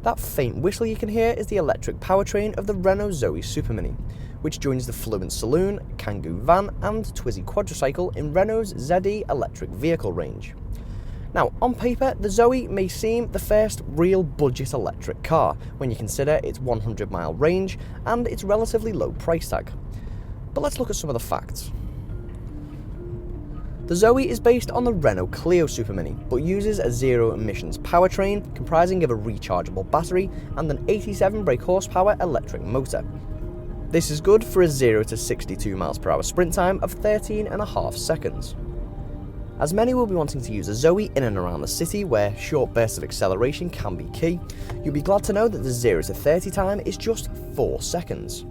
That faint whistle you can hear is the electric powertrain of the Renault ZOE supermini, which joins the Fluence saloon, Kangoo van and Twizy quadricycle in Renault's ZOE electric vehicle range. Now, on paper, the ZOE may seem the first real budget electric car when you consider its 100-mile range and its relatively low price tag. But let's look at some of the facts. The ZOE is based on the Renault Clio supermini, but uses a zero-emissions powertrain comprising of a rechargeable battery and an 87 brake horsepower electric motor. This is good for a 0 to 62 mph sprint time of 13.5 seconds. As many will be wanting to use a ZOE in and around the city where short bursts of acceleration can be key, you'll be glad to know that the 0 to 30 time is just 4 seconds.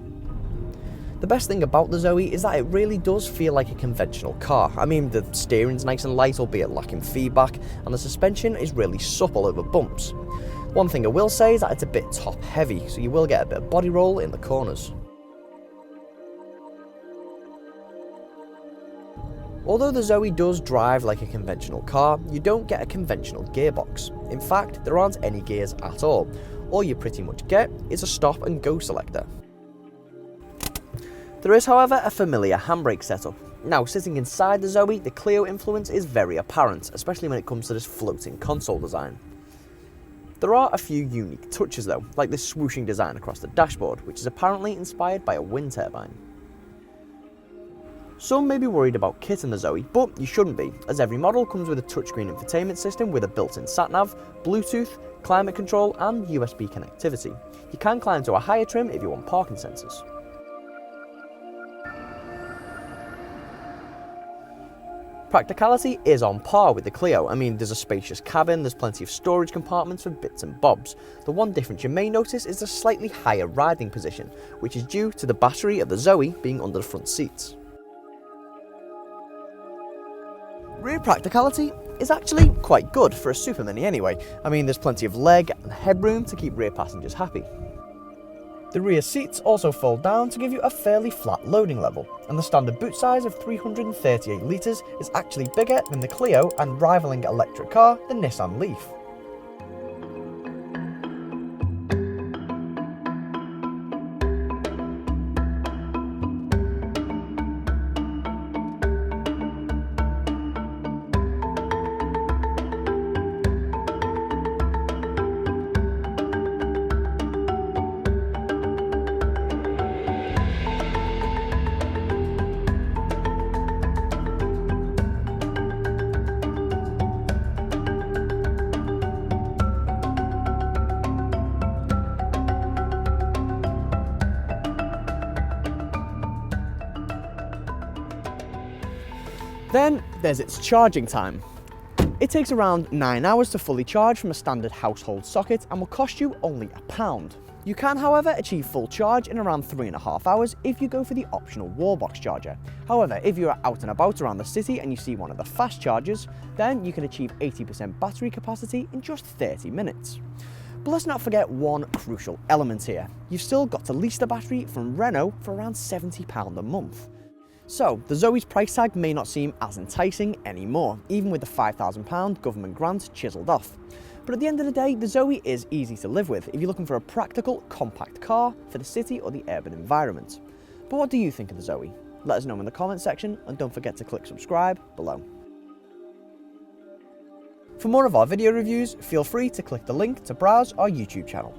The best thing about the ZOE is that it really does feel like a conventional car. I mean, the steering's nice and light, albeit lacking feedback, and the suspension is really supple over bumps. One thing I will say is that it's a bit top heavy, so you will get a bit of body roll in the corners. Although the ZOE does drive like a conventional car, you don't get a conventional gearbox. In fact, there aren't any gears at all. All you pretty much get is a stop and go selector. There is, however, a familiar handbrake setup. Now, sitting inside the ZOE, the Clio influence is very apparent, especially when it comes to this floating console design. There are a few unique touches though, like this swooshing design across the dashboard, which is apparently inspired by a wind turbine. Some may be worried about kit in the ZOE, but you shouldn't be, as every model comes with a touchscreen infotainment system with a built-in sat-nav, Bluetooth, climate control and USB connectivity. You can climb to a higher trim if you want parking sensors. Practicality is on par with the Clio. I mean, there's a spacious cabin, there's plenty of storage compartments for bits and bobs. The one difference you may notice is the slightly higher riding position, which is due to the battery of the ZOE being under the front seats. Rear practicality is actually quite good for a supermini anyway. I mean, there's plenty of leg and headroom to keep rear passengers happy. The rear seats also fold down to give you a fairly flat loading level, and the standard boot size of 338 litres is actually bigger than the Clio and rivaling electric car, the Nissan Leaf. Then there's its charging time. It takes around 9 hours to fully charge from a standard household socket and will cost you only £1. You can, however, achieve full charge in around 3.5 hours if you go for the optional wallbox charger. However, if you are out and about around the city and you see one of the fast chargers, then you can achieve 80% battery capacity in just 30 minutes. But let's not forget one crucial element here. You've still got to lease the battery from Renault for around £70 a month. So, the ZOE's price tag may not seem as enticing anymore, even with the £5,000 government grant chiselled off. But at the end of the day, the ZOE is easy to live with if you're looking for a practical, compact car for the city or the urban environment. But what do you think of the ZOE? Let us know in the comment section, and don't forget to click subscribe below. For more of our video reviews, feel free to click the link to browse our YouTube channel.